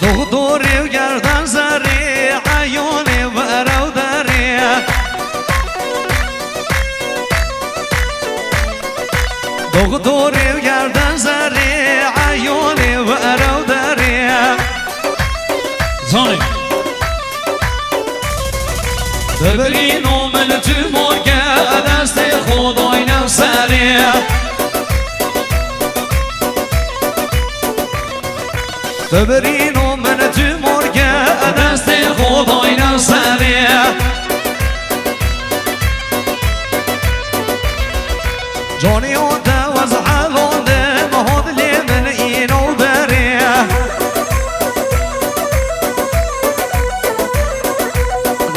دغدوری و گردن زری عیونی و رو داری دغدوری و گردن زری عیونی و رو داری زانی ببرین و من تو مرگه دست خدای نفسری ببرین و من تو مرگه دست خدای نفسری جانی و دوز حلونده مهد لی من اینو بری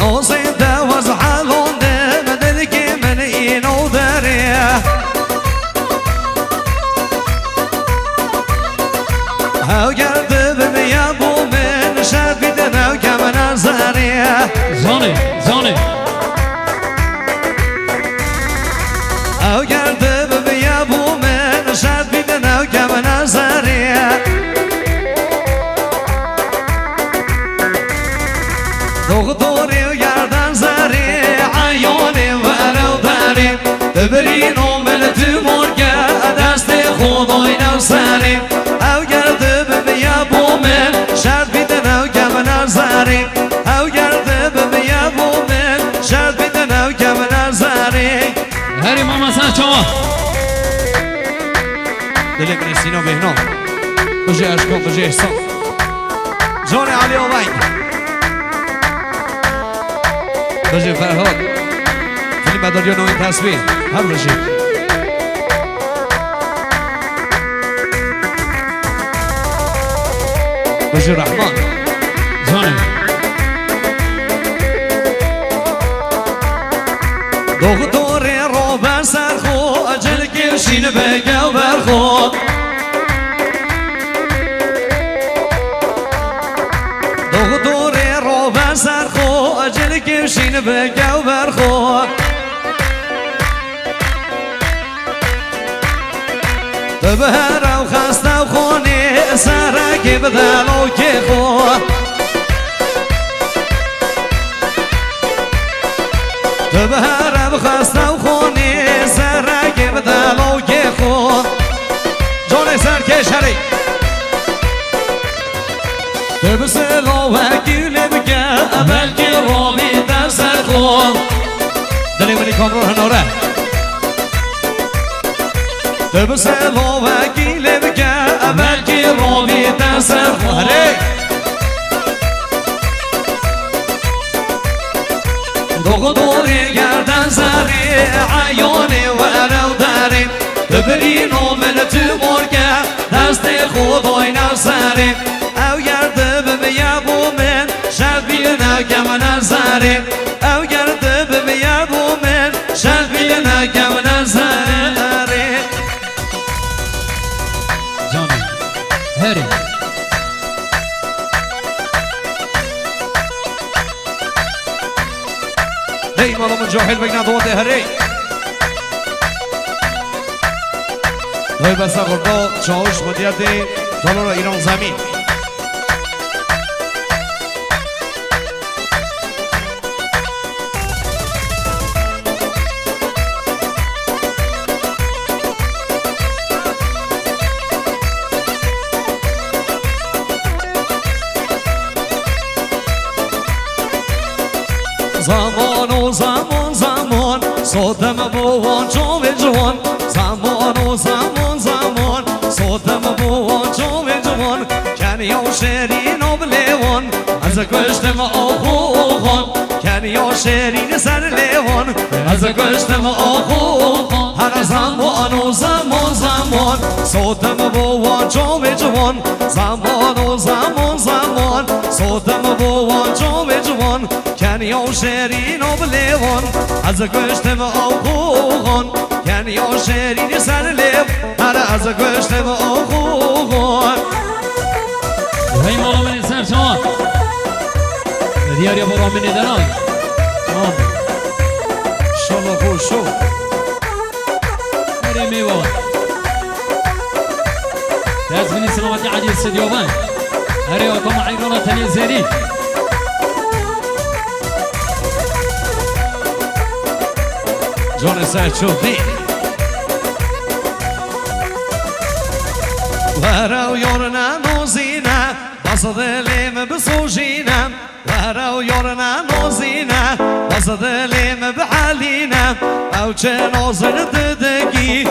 نوزی دوز حلونده مدد که من اینو بری هاو گرده بمیا بو من شد بیده نو کم نظری زانی زانی هاو گرده بمیا بو من شد بیده نو کم نظری دغدوری و گردن زری عیونی و رو داری ببرین و من تو مرگه دست خدای نفسری او گرده بمیا بو من شرط بیده نو کم نظری او گرده بمیا بو من شرط بیده نو کم نظری هری ماما سرچوا دلی من سینا بهنام بجه اشکان بجه احسان جان علی آبنگ بجه فرهاد دلی مداریا نوین تصویر هر بجه بجه رحمان زانی دغدوری رو بسر خو اجل کشین بگو برخو دغدوری رو بسر خو اجل کشین بگو برخو ببهر و خسته و خونی سرکی بدل و که خو ببهر و خسته و خونی سرکی بدل و که خو جان سرکش هری بسلا و گیله بگه بلکه رامی در سر خو دلی منی کامرو هناره بسلا و گیله بگه بلکه رامی در سر خو هری دغدوری گردن زری عیونی و رو داری ببرین و من تو مرگه دست خدای نفسری او گرده بمیا بو من شد بیده کم نظری او گرده بمیا بو من شد بیده کم نظری زانی هری ای مالا من جاهل بگنا دوته هری دوی بسته قربا چاوش مدیت تالار ایران زمین زمان و زمان زمان صدم بوان جام جوان زمان و زمان زمان صدم بوان جام جوان کنی و شیرین و بلیوان از کشتم آخوخان کنی و شیرین سر لیوان از کشتم آخوخان هر زمان و زمان زمان صدم بوان جام جوان زمان و زمان زمان صدم بوان جام جوان کنی و شیرین و بلیوان از کشتم آخوخان کنی و شیرین سر لیوان هر از کشتم آخوخان هی مالا منی سرچوا دیاریا برا منی دران شما خوش شو هری میوان دست بني سلامتي عادي السديوبان هري وكم عيرونا تاني زيني جون سعد شوفي ورا يورنا نوزينا بصد ليم بصوجينا ورا يورنا نوزينا بصد ليم بحالينا او جنوزن تدقي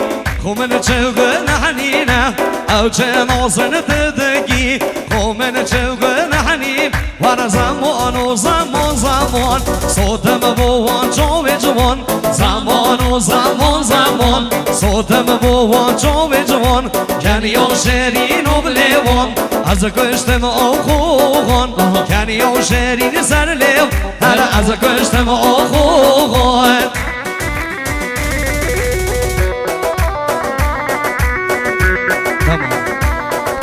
خمن تشوغن حنينا او جنوزن تدقي خمن تشوغن حنين وانا زمان وزمان زمان صوتم بوان جوي جوان زمان وزمان زمان صوتم بوان جوي جوان كان يوم شيرين وبليوان از کشتم آخوان كان يوم شيرين سر ليو هلا از کشتم آخوان تمام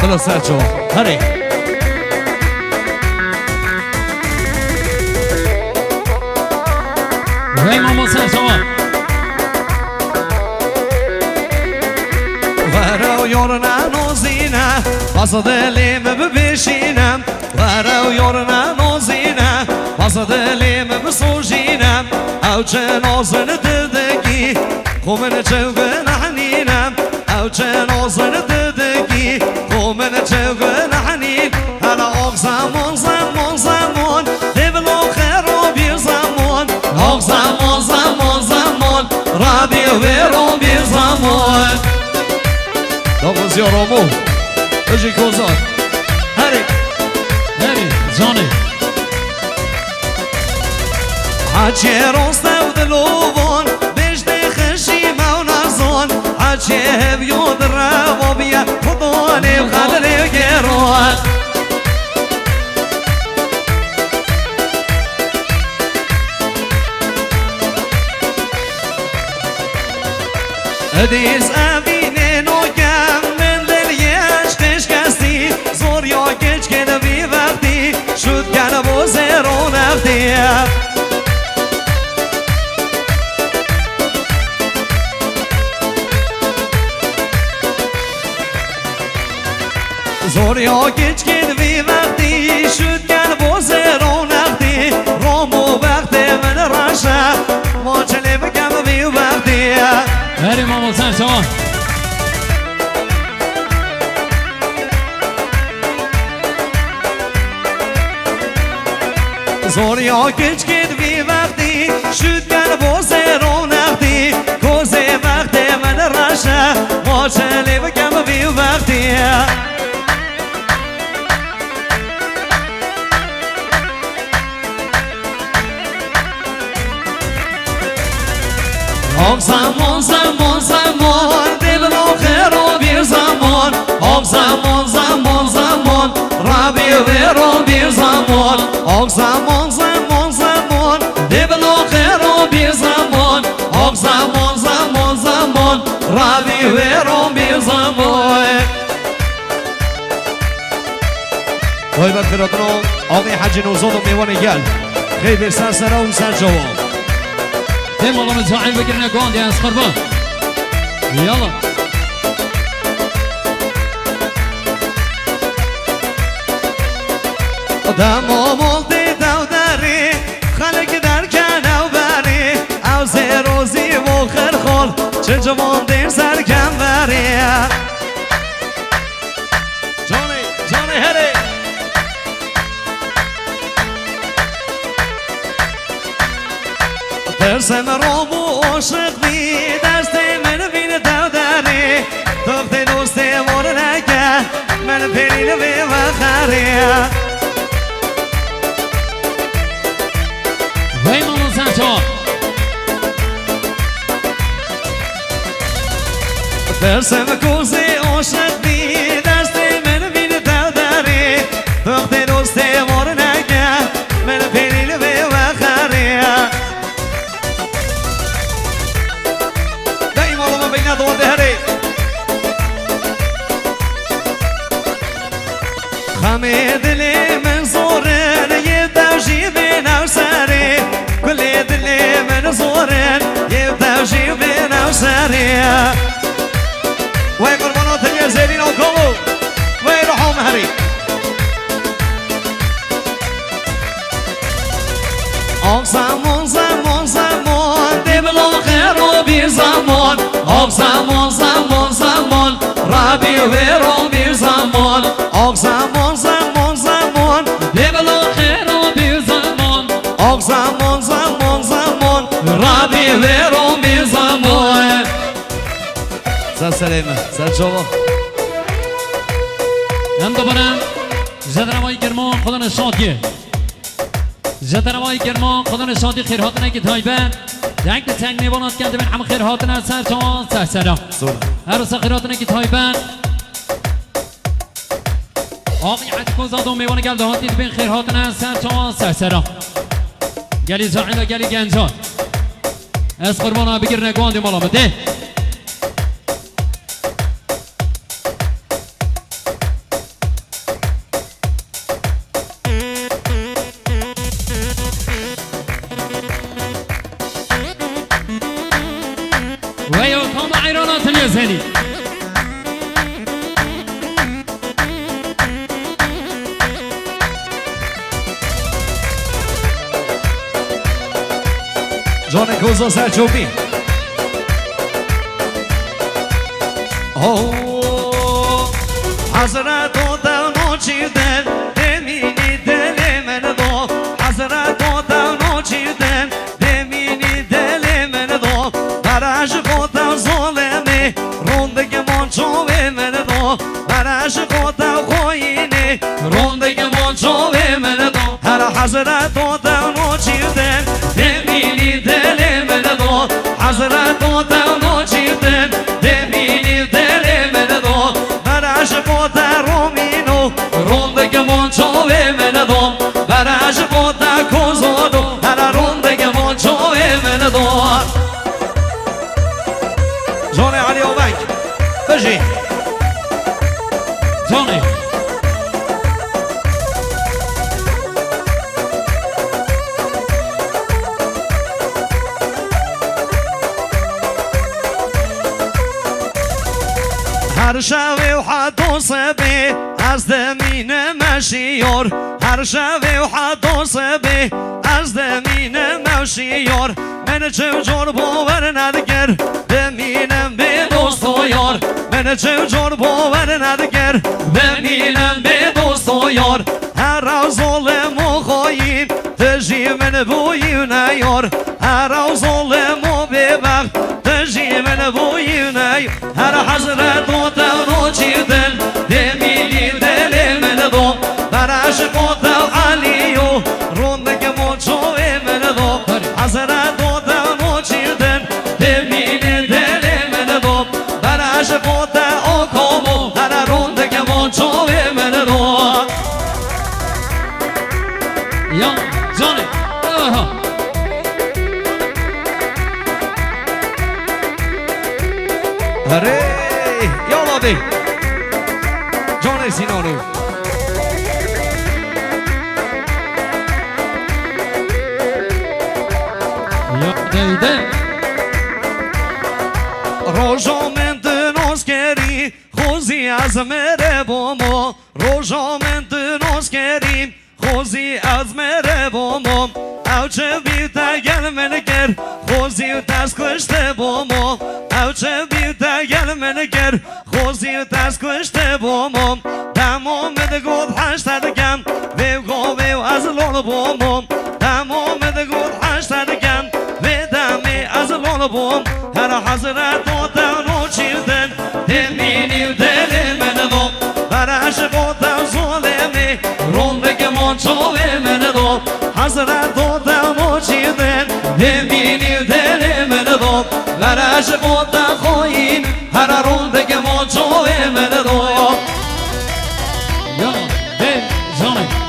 خلاص سرچو هري وهي ماما سرسوا ورا يورنا نوزينا بصد ليم ببشينا ورا يورنا نوزينا بصد ليم بصوجينا او جنوزن تدقي خمن تشوغن حنينا او جنوزن تدقي خمن تشوغن حنين هلا اوغ زمان زمان زمان دبلو خيرو بير زمان اوغ زمان زمان زمان رابي ويرو بير زمان دوغز يورومو اجي كوزات هري هري جاني حاجي روستا ودلوبون بجدي خشي مونازون حاجي بيود الرابوبيا خطوني وخلري وكيرون ديز امينين وكم من دليش تشكستي زور يا كيش كده بي وقتي شد كان بو زيرو نفتي زور يا كيش كده بي وقتي شد كان بو زيرو نفتي رومو وقتي من رشا ما چلي بكم بي وقتي هري ماما سرسوا زور یا کچ کد بی وقتی شد کن بوزه رو نقدی کوزه وقت من رشه ما چلی بکم بی وقتی آب زمان زمان زمان دل آخر و بیر زمان آب زمان زمان زمان ربی و رو بیر زمان آب زمان زمان زمان دل آخر و بیر زمان آب زمان زمان زمان ربی و رو بیر زمان وای بر خیراتونو آقای حجی نوزاد و میوان گل خیلی سر سر اون سر جواب تم والله متفاعل بقرنا كوند يا اسخربان يلا دمو مولدي دوداري خلق در کنو بری او زیروزی و خرخول چه جوان دیر سرکم بری جانی جانی هری درسم رو بو عاشق بی دست من بین دوداری دخت دوست مورنکه من پیرین بی وخری وين ماما سرسوا درسم کوزی عاشق بی دست من بین دوداری دخت دوست مورنکه من پیرین بی وخری بين ضوء ظهري خميد لي من صورن يبدأ بين وساري كل يد لي من صورن يبدأ بين وساري وين قربانات الجزائريين وكومو زمان زمان زمان ربی و ربی زمان آق زمان زمان زمان دبلا خیر و بی زمان آق زمان زمان زمان ربی و ربی زمان سر سلیمه سر چوبا هم دوباره جدرمای گرمان خدا نشادیه جدرمای گرمان خدا نشادی خیرهاتنه که تایبن یک تنگ نیوانات کرده بین همه خیرهاتنه سر چوان سر سرم هر روز خیرهاتنه که تایبن آقی عدکو زادون میوانه گلده هاتید بین خیرهاتنه سر چوان سر سرم گلی زاعیلا گلی گنجات از قربانا بگیر نگواندی مالامه ده ويوكم عيرانات اليزهني جان کوزا سرچوبی حضرت و دلو چیدن دمینی دل من دو حضرت و دلو چیدن دمینی دل من دو برش خودم ظالمه روندگی من چوبه من دو برش خودم خوینه روندگی من چوبه من دو هر حضرت و دلو چیدن دمینی دل من دو حضرت و دلو چیدن دمینی دل من دو برش خودم رومینو روندگی من چوبه من دو برش خودم کوزادو هر روندگی من چوبه من دو جان علی اوبک بجی جاني هر شب و حد و صبح از دمین مشیار هر شب و حد و صبح از دمین مشیار من چوجور باور ندگر بمینم به دوست و یار من چوجور باور ندگر بمینم به دوست و یار هر روز ظلم و خواهیم تجی من بوی نیار هر روز ظلم و ببخت تجی من بوی نیار هر حضرت و دلو چیدن دمینی دل من دو برش قدل علیو روندگ موچوی من دو حضرت و دلو چیدن دمینی دل من دو برش قدل آکامو هر روندگ موچوی من دو يا جاني هره یالا بی جان سینانو يا ديدي روزا من دناز کری خوزی از مره بامو روزا من دناز کری خوزی از مره بامو او چه بیتا گل من گر خوزی و دست کشته بامو او چه بیتا گل من گر خوزی و دست کشته بامو تمام دگود هشتدگم ویو گو ویو از لول بامو تمام دگود هشتدگم دمی از لول بام هر حضرت و دلو چیدن دمینی و دل من دو برش خودم ظالمه روندگ من چوبه من دو حضرت و دلو چیدن دمینی و دل من دو برش خودم خوین هر روندگ من چوبه من دو يا دي جاني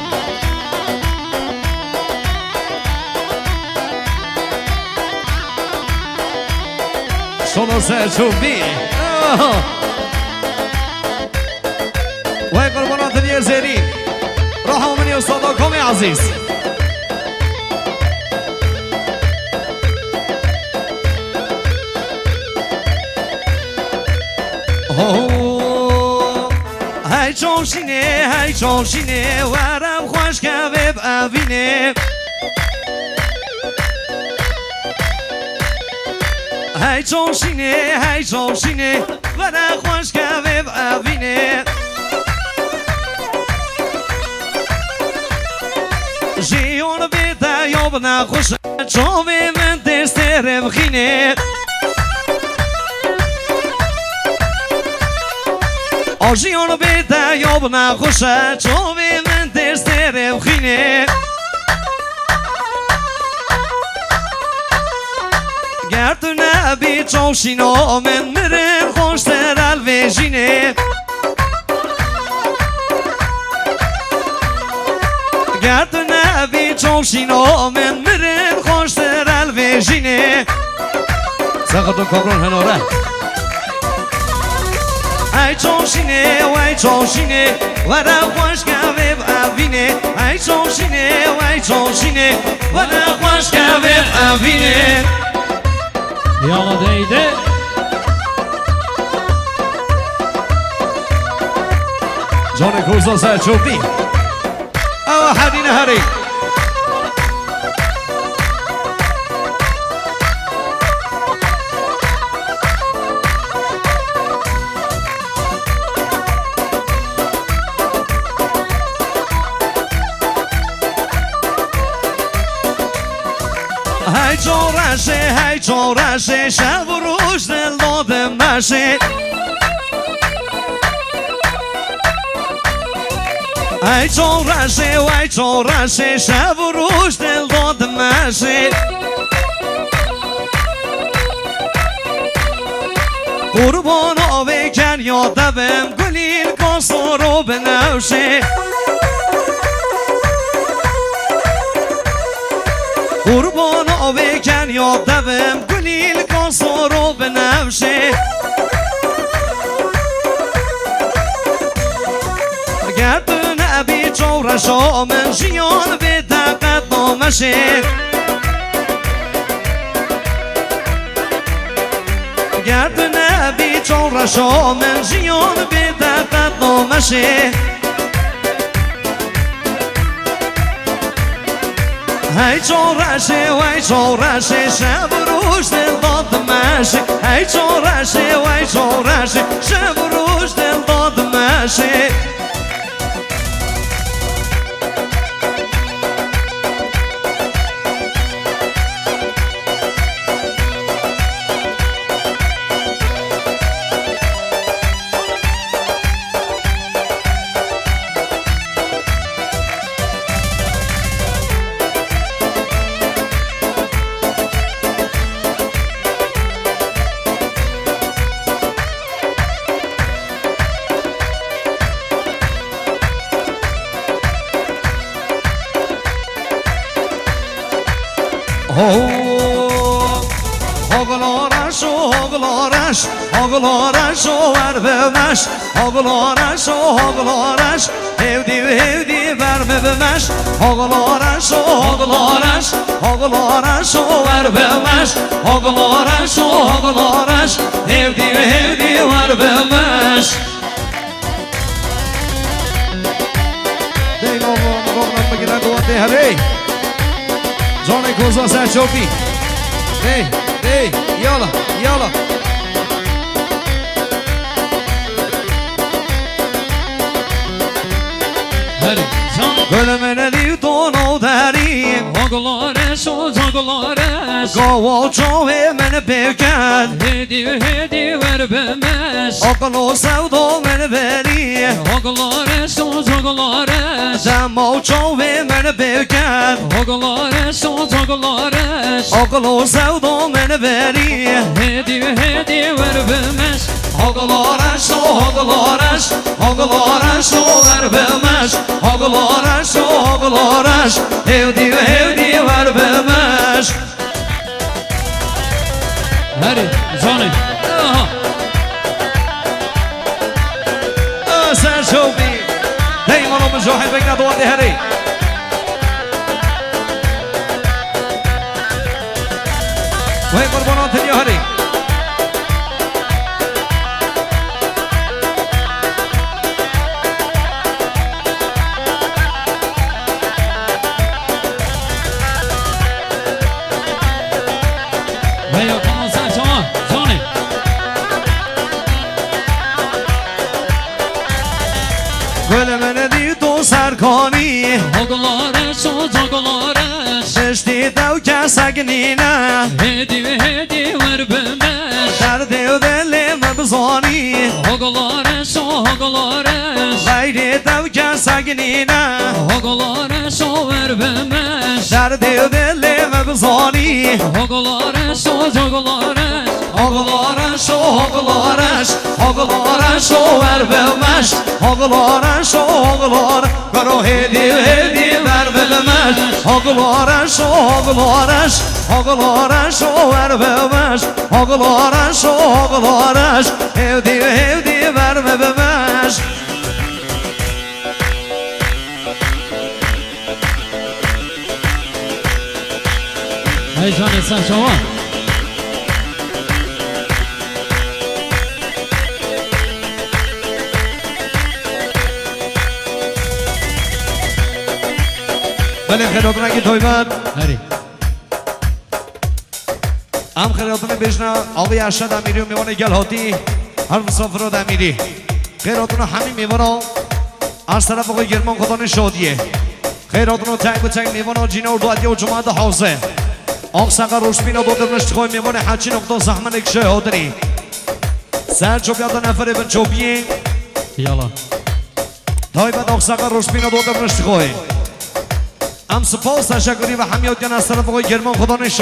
شما سرچوبی وای قربانات اليزيرين راحوا مني وصداقكم يا عزيز هی جوشینه هی جوشینه ورم خوش که بب اوینه هی جوشینه هی جوشینه و نه خوش که به ببینه جیون بیده یا بنا خوش چاوی من دسته بخینه آجیون بیده یا بنا خوش چاوی من دسته بخینه گردونه بی جوشینا من مرن خوش تر الویجینه گردونه بی جوشینا من مرن خوش تر الویجینه ساقتون کابران هنوره ای جوشینه و ای جوشینه و را خوش که ببینه ای جوشینه و ای جوشینه و را خوش که ببینه یالا دیده جان کوزا سرچوبی او حدین هری هی جورشه هی جورشه شب و روش دل دادم نشه ای جورشه و ای جورشه شب و روش دل دادم نشه قربان آوه کن یادم گلیل کاسا رو بنوشه قربان آوه کن یادم گلیل کاسا رو بنوشه گردونه بی جورشا من جیان به دقت نامشه گردونه بی جورشا من جیان به دقت نامشه هی جورشه و هی جورشه شب روش دل دادمشه هی جورشه و هی جورشه شب روش دل دادمشه Ağlarış, ağlarış, ağlarış, var bebeş Ağlarış, ağlarış, evdi verme bebeş Ağlarış, ağlarış, ağlarış, var bebeş Ağlarış, ağlarış, evdi var bebeş Dey oğlan bakıra doğate hadi Johnny Koza Serçopi Hey, yala Hadi Gölümene livdon o derim Ağlarış, ağlarış Gava çove mene bevken Hedi ver bemeş Akıl o sevda mene veri Ağlarış, ağlarış Demo çove mene bevken Ağlarış, ağlarış Akıl o sevda mene veri Hedi ver bemeş Ağlarış, ağlarış, ağlarış, ver bemeş Ağlarış, ağlarış, evdi ver bemeş Hadi Johnny Sen şovi Deyman o mücahid bekle doğadı heri Ve kurbanat ediyor heri Ve yok ama sen şu an کانی هگلارش و جگلارش ششتی دو کسگنینه هدی ور بمش درد و دلم بزانی هگلارش و هگلارش غیر دو کسگنینه هگلارش و ور بمش درد و دلم بزانی هگلارش و جگلارش Ağlarış o ağlarış Ağlarış o ver bilmez Ağlarış o ağlar Karo hedi ver bilmez Ağlarış o ağlarış Ağlarış o ver bilmez Ağlarış o ağlarış Hedi ver bilmez Heyecan etsen şova بله خیراتونه که تویبن هری هم خیراتونه بجنه آقای ارشد امیری و میوان گلهاتی هر مسافرات امیری خیراتونه همین میوان از طرف آقای گرمان خدان شادیه خیراتونه تنگ و تنگ میوان جینه و دوادیه و جماعت حوزه آق سقر روشبین دو در نشتخوی میوان حجی نقطه زحمن اکشه هادری سر چوبیات نفره بن چوبیه یالا تویبن آق سقر روشبین دو در نشتخوی هم سپاس تشکری و همیات گن از طرف آقای گرمان خدان شادیه